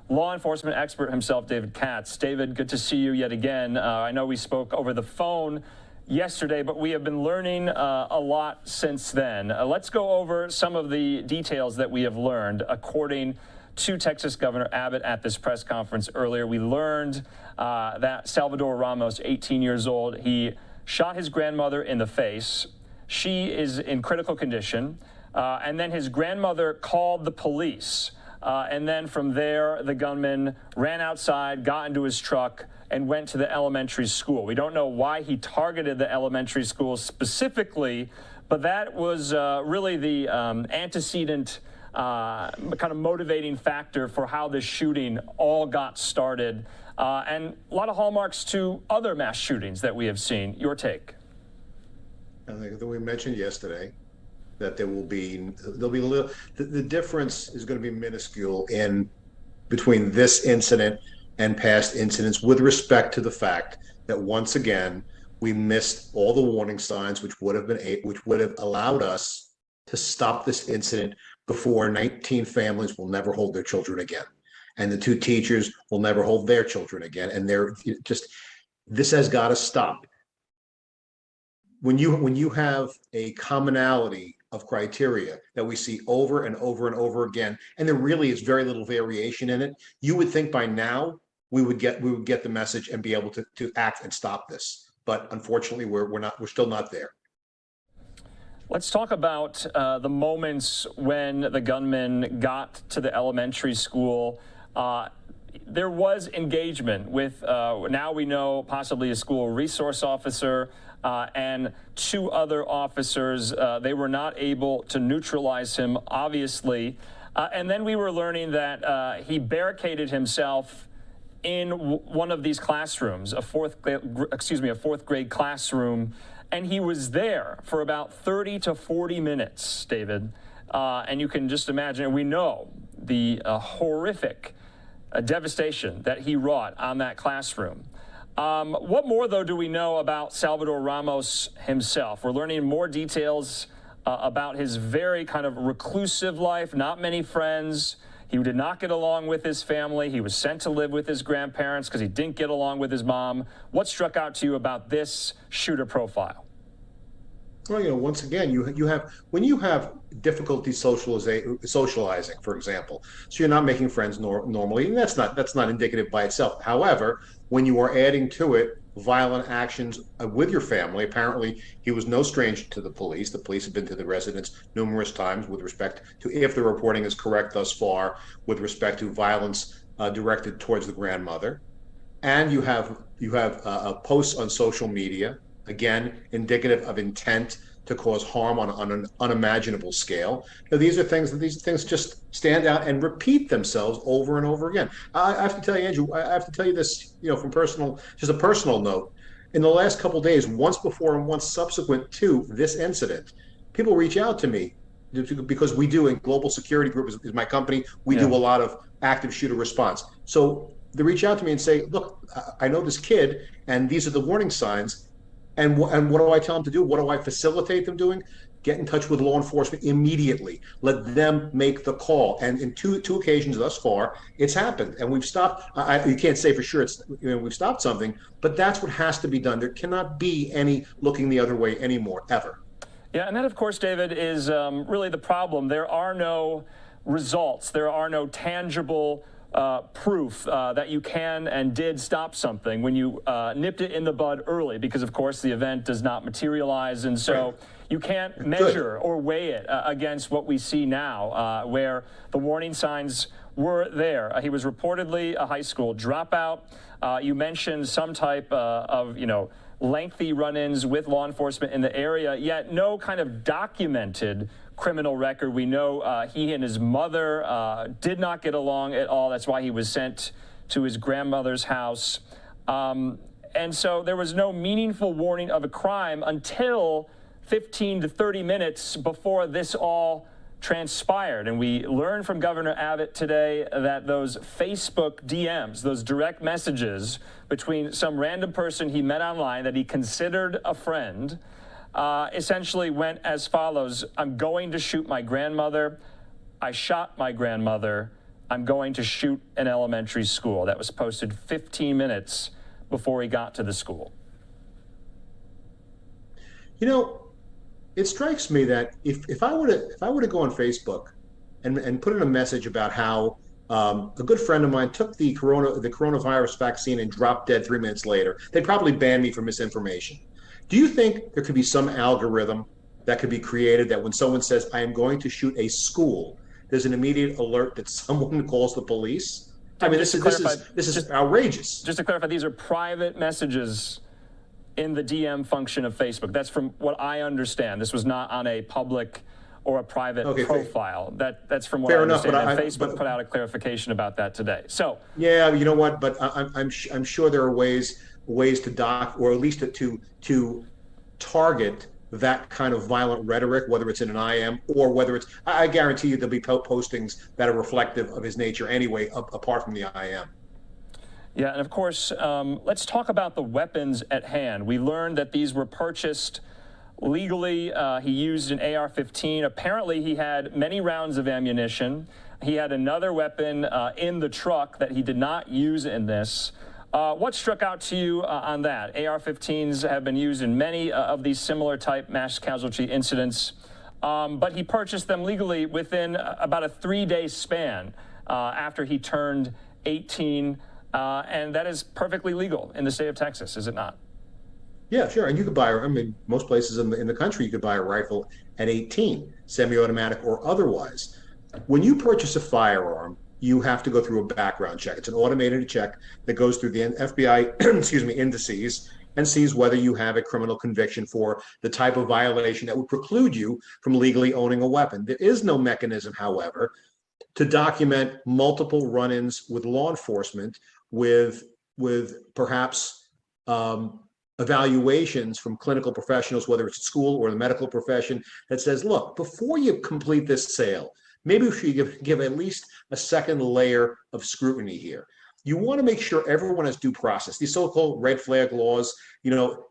law enforcement expert himself, David Katz. David, good to see you yet again. I know we spoke over the phone yesterday, but we have been learning a lot since then. Let's go over some of the details that we have learned. According to Texas Governor Abbott at this press conference earlier, we learned that Salvador Ramos, 18 years old, he shot his grandmother in the face. She is in critical condition. And then his grandmother called the police. And then from there, the gunman ran outside, got into his truck, and went to the elementary school. We don't know why he targeted the elementary school specifically, but that was really the antecedent kind of motivating factor for how this shooting all got started. And a lot of hallmarks to other mass shootings that we have seen. Your take? I think that we mentioned yesterday that there'll be a little, the difference is going to be minuscule in between this incident and past incidents with respect to the fact that once again we missed all the warning signs which would have allowed us to stop this incident before 19 families will never hold their children again, and the 2 teachers will never hold their children again, and they're just, this has got to stop. When you have a commonality of criteria that we see over and over and over again, and there really is very little variation in it, you would think by now we would get the message and be able to act and stop this. But unfortunately, we're still not there. Let's talk about the moments when the gunman got to the elementary school. There was engagement with, now we know, possibly a school resource officer and 2 other officers. They were not able to neutralize him, obviously. And then we were learning that he barricaded himself in one of these classrooms, a fourth grade classroom, and he was there for about 30 to 40 minutes, David. And you can just imagine, and we know the horrific devastation that he wrought on that classroom. What more, though, do we know about Salvador Ramos himself? We're learning more details about his very kind of reclusive life, not many friends. He did not get along with his family. He was sent to live with his grandparents because he didn't get along with his mom. What struck out to you about this shooter profile? Well, once again, when you have difficulty socializing, for example, so you're not making friends normally, and that's not indicative by itself. However, when you are adding to it violent actions with your family, apparently he was no stranger to the police. The police have been to the residence numerous times with respect to, if the reporting is correct thus far, with respect to violence directed towards the grandmother. And you have posts on social media, again, indicative of intent to cause harm on an unimaginable scale. Now, these things just stand out and repeat themselves over and over again. I have to tell you, Andrew, I have to tell you this, from just a personal note. In the last couple of days, once before and once subsequent to this incident, people reach out to me because we do, in Global Security Group is my company, we do a lot of active shooter response. So they reach out to me and say, look, I know this kid, and these are the warning signs. And what do I tell them to do? What do I facilitate them doing? Get in touch with law enforcement immediately. Let them make the call. And in two occasions thus far, it's happened. And we've stopped. You can't say for sure we've stopped something, but that's what has to be done. There cannot be any looking the other way anymore, ever. Yeah, and that, of course, David, is really the problem. There are no results. There are no tangible proof that you can and did stop something when you nipped it in the bud early, because of course the event does not materialize, and so you can't measure or weigh it against what we see now, where the warning signs were there. He was reportedly a high school dropout. You mentioned some type of lengthy run-ins with law enforcement in the area, yet no kind of documented criminal record. We know he and his mother did not get along at all. That's why he was sent to his grandmother's house. And so there was no meaningful warning of a crime until 15 to 30 minutes before this all transpired. And we learned from Governor Abbott today that those Facebook DMs, those direct messages between some random person he met online that he considered a friend, essentially went as follows: I'm going to shoot my grandmother. I shot my grandmother. I'm going to shoot an elementary school. That was posted 15 minutes before he got to the school. You know, it strikes me that if I were to go on Facebook and put in a message about how a good friend of mine took the coronavirus vaccine and dropped dead 3 minutes later, they'd probably ban me for misinformation. Do you think there could be some algorithm that could be created that when someone says, I am going to shoot a school, there's an immediate alert that someone calls the police? I mean, this is outrageous. Just to clarify, these are private messages in the DM function of Facebook. That's from what I understand. This was not on a public or a private profile. That's from what I understand. And Facebook put out a clarification about that today. So yeah, you know what? But I'm sure there are ways to dock, or at least to target that kind of violent rhetoric, whether it's in an IM or whether it's, I guarantee you there'll be postings that are reflective of his nature anyway, apart from the IM. Yeah, and of course, let's talk about the weapons at hand. We learned that these were purchased legally. He used an AR-15. Apparently, he had many rounds of ammunition. He had another weapon in the truck that he did not use in this. What struck out to you on that? AR-15s have been used in many of these similar type mass casualty incidents, but he purchased them legally within about a 3-day span after he turned 18. And that is perfectly legal in the state of Texas, is it not? Yeah, sure. And you could buy, I mean, most places in the country, you could buy a rifle at 18, semi-automatic or otherwise. When you purchase a firearm, you have to go through a background check. It's an automated check that goes through the FBI, indices, and sees whether you have a criminal conviction for the type of violation that would preclude you from legally owning a weapon. There is no mechanism, however, to document multiple run-ins with law enforcement with perhaps evaluations from clinical professionals, whether it's at school or the medical profession, that says, look, before you complete this sale, maybe we should give at least a second layer of scrutiny here. You want to make sure everyone has due process. These so-called red flag laws, you know,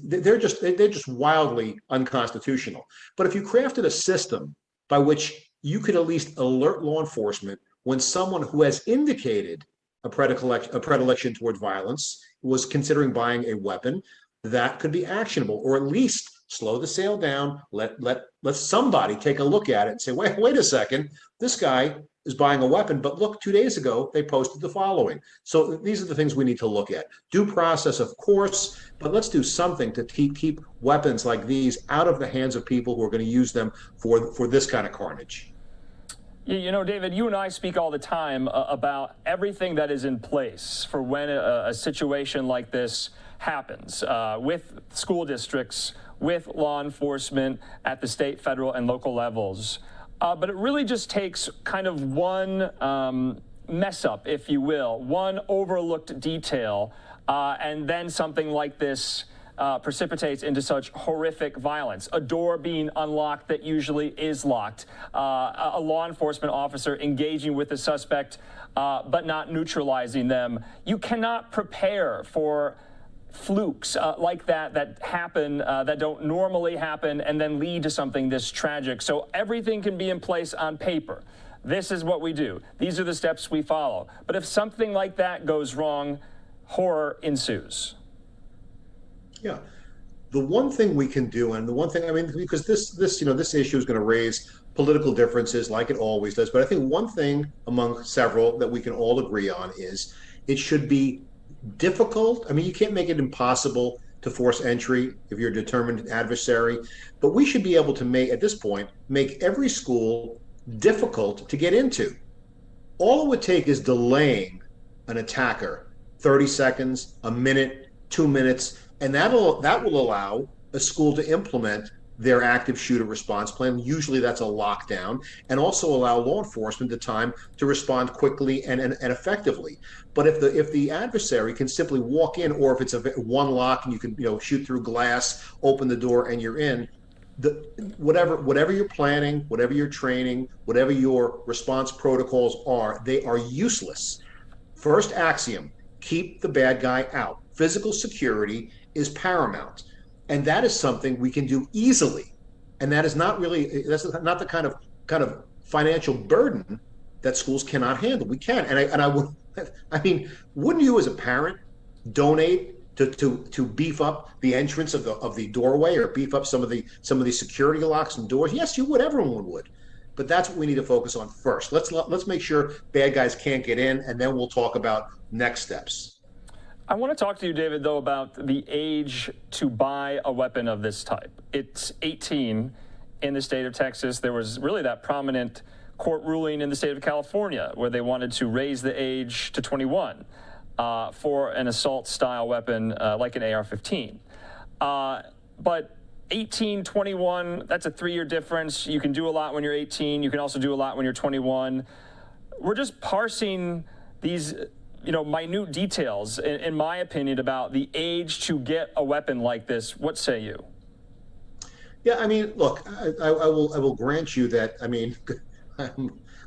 they're just wildly unconstitutional. But if you crafted a system by which you could at least alert law enforcement when someone who has indicated a predilection toward violence was considering buying a weapon, that could be actionable, or at least slow the sale down. Let somebody take a look at it and say, wait a second, this guy is buying a weapon, but look, 2 days ago they posted the following. So these are the things we need to look at. Due process, of course, but let's do something to keep weapons like these out of the hands of people who are going to use them for this kind of carnage. You know, David, you and I speak all the time about everything that is in place for when a situation like this happens with school districts, with law enforcement at the state, federal, and local levels. But it really just takes kind of one mess up, if you will, one overlooked detail, and then something like this precipitates into such horrific violence. A door being unlocked that usually is locked. A law enforcement officer engaging with the suspect but not neutralizing them. You cannot prepare for flukes like that happen, that don't normally happen, and then lead to something this tragic. So everything can be in place on paper. This is what we do. These are the steps we follow. But if something like that goes wrong, horror ensues. Yeah, the one thing we can do, and the one thing, I mean, because this issue is going to raise political differences like it always does, but I think one thing among several that we can all agree on is it should be difficult. I mean, you can't make it impossible to force entry if you're a determined adversary, but we should be able to make, at this point, make every school difficult to get into. All it would take is delaying an attacker 30 seconds, a minute, 2 minutes, and that will allow a school to implement their active shooter response plan. Usually that's a lockdown, and also allow law enforcement the time to respond quickly and effectively. But if the adversary can simply walk in, or if it's one lock and you can shoot through glass, open the door, and you're in, whatever you're planning, whatever you're training, whatever your response protocols are, they are useless. First axiom: keep the bad guy out. Physical security is paramount, and that is something we can do easily, and that's not the kind of financial burden that schools cannot handle. We can, and I would, I mean, wouldn't you as a parent donate to beef up the entrance of the doorway, or beef up some of the security locks and doors? Yes, you would. Everyone would. But that's what we need to focus on first. Let's make sure bad guys can't get in, and then we'll talk about next steps. I want to talk to you, David, though, about the age to buy a weapon of this type. It's 18 in the state of Texas. There was really that prominent court ruling in the state of California where they wanted to raise the age to 21 for an assault-style weapon like an AR-15. But 18, 21, that's a 3-year difference. You can do a lot when you're 18. You can also do a lot when you're 21. We're just parsing these minute details, in my opinion, about the age to get a weapon like this. What say you? Yeah, I mean, look, I will grant you that. I mean,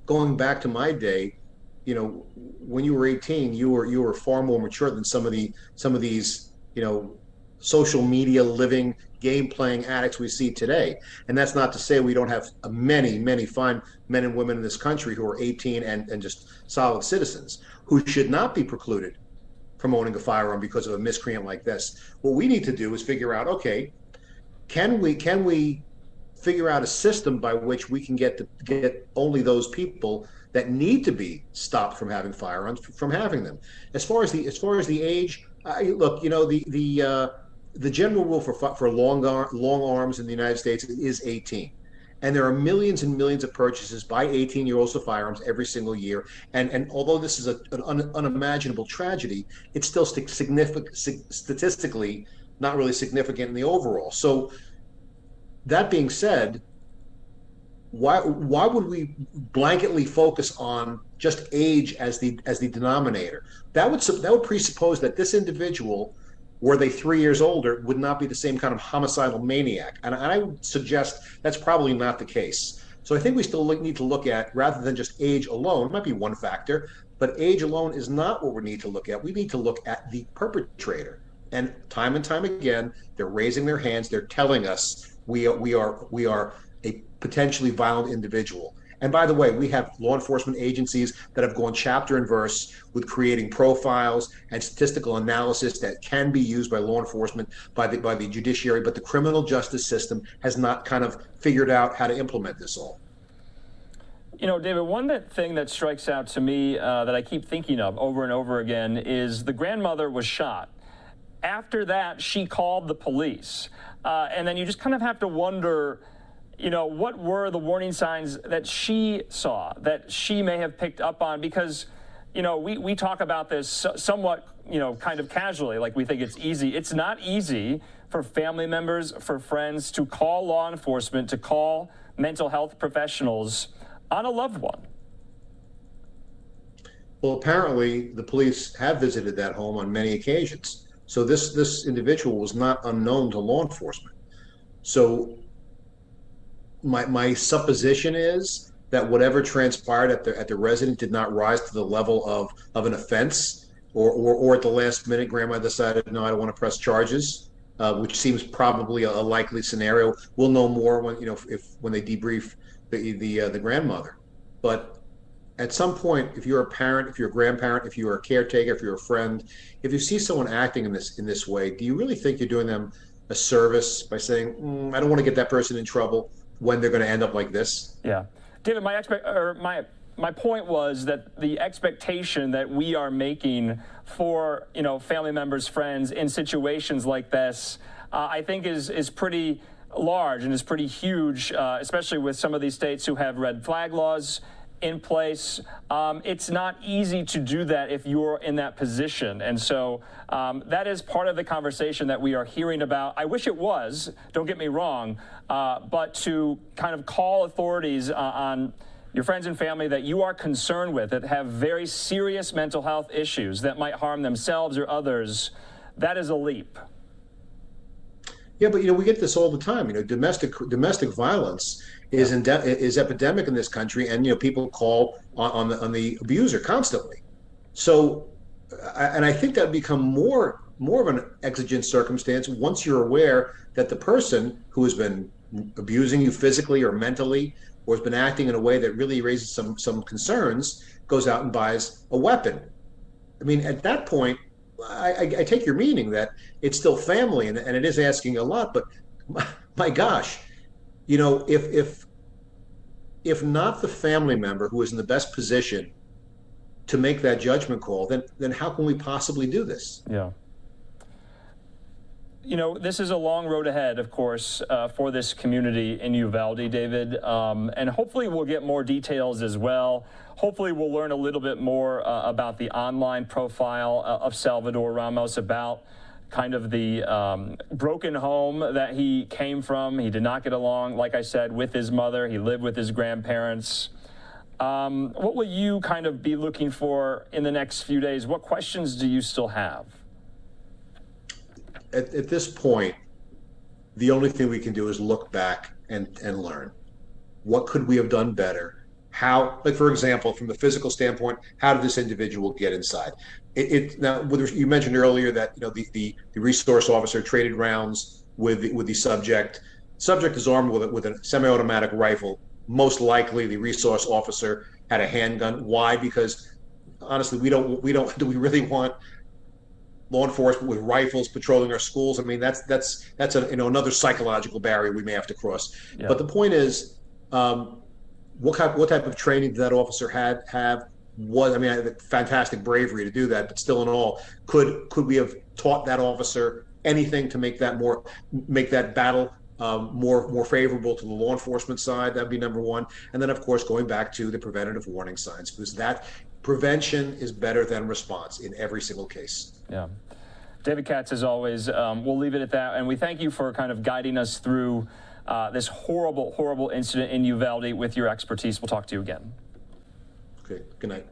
going back to my day, when you were 18, you were far more mature than some of these social media living, game playing addicts we see today. And that's not to say we don't have many fine men and women in this country who are 18 and just solid citizens who should not be precluded from owning a firearm because of a miscreant like this. What we need to do is figure out, okay, can we figure out a system by which we can get only those people that need to be stopped from having firearms from having them. As far as the age, look, the general rule for long arms in the United States is 18. And there are millions and millions of purchases by 18-year-olds of firearms every single year. And although this is an unimaginable tragedy, it's still statistically not really significant in the overall. So that being said, why would we blanketly focus on just age as the denominator? That would presuppose that this individual, were they 3 years older, would not be the same kind of homicidal maniac. And I would suggest that's probably not the case. So I think we still need to look at, rather than just age alone, might be one factor, but age alone is not what we need to look at. We need to look at the perpetrator. And time again, they're raising their hands. They're telling us we are a potentially violent individual. And by the way, we have law enforcement agencies that have gone chapter and verse with creating profiles and statistical analysis that can be used by law enforcement, by the judiciary, but the criminal justice system has not kind of figured out how to implement this all. David, one thing that strikes out to me that I keep thinking of over and over again is the grandmother was shot. After that, she called the police. And then you just kind of have to wonder, what were the warning signs that she saw, that she may have picked up on? Because, we talk about this somewhat, kind of casually, like we think it's easy. It's not easy for family members, for friends to call law enforcement, to call mental health professionals on a loved one. Well, apparently the police have visited that home on many occasions. So this individual was not unknown to law enforcement. So my supposition is that whatever transpired at the residence did not rise to the level of an offense, or at the last minute, grandma decided, no, I don't want to press charges, which seems probably a likely scenario. We'll know more when they debrief the grandmother. But at some point, if you're a parent, if you're a grandparent, if you're a caretaker, if you're a friend, if you see someone acting in this way, do you really think you're doing them a service by saying, I don't want to get that person in trouble, when they're going to end up like this? Yeah. David, my point was that the expectation that we are making for, family members, friends in situations like this, I think is pretty large and is pretty huge, especially with some of these states who have red flag laws in place. It's not easy to do that if you're in that position. And so that is part of the conversation that we are hearing about. I wish it was, don't get me wrong, but to kind of call authorities on your friends and family that you are concerned with, that have very serious mental health issues that might harm themselves or others, that is a leap. Yeah, but we get this all the time. Domestic violence is epidemic in this country, and people call on the abuser constantly. So, and I think that become more of an exigent circumstance once you're aware that the person who has been abusing you physically or mentally or has been acting in a way that really raises some concerns, goes out and buys a weapon. I mean, at that point, I take your meaning that it's still family, and it is asking a lot. But my gosh, you know, if not the family member who is in the best position to make that judgment call, then how can we possibly do this? Yeah. You know, this is a long road ahead, of course, for this community in Uvalde, David, and hopefully we'll get more details as well. Hopefully we'll learn a little bit more about the online profile of Salvador Ramos, about kind of the broken home that he came from. He did not get along, like I said, with his mother. He lived with his grandparents. What will you kind of be looking for in the next few days? What questions do you still have? At this point, the only thing we can do is look back and learn. What could we have done better? How, like, for example, from the physical standpoint, how did this individual get inside? Now, you mentioned earlier that, you know, the resource officer traded rounds with the subject. Subject is armed with a semi-automatic rifle. Most likely, the resource officer had a handgun. Why? Because honestly, do we really want law enforcement with rifles patrolling our schools? I mean, that's another psychological barrier we may have to cross. Yeah. But the point is, what type of training did that officer have? Fantastic bravery to do that, but still in all, could we have taught that officer anything to make that battle more favorable to the law enforcement side? That'd be number one. And then, of course, going back to the preventative warning signs, because that prevention is better than response in every single case. Yeah. David Katz, as always, we'll leave it at that. And we thank you for kind of guiding us through this horrible, horrible incident in Uvalde with your expertise. We'll talk to you again. Okay. Good night.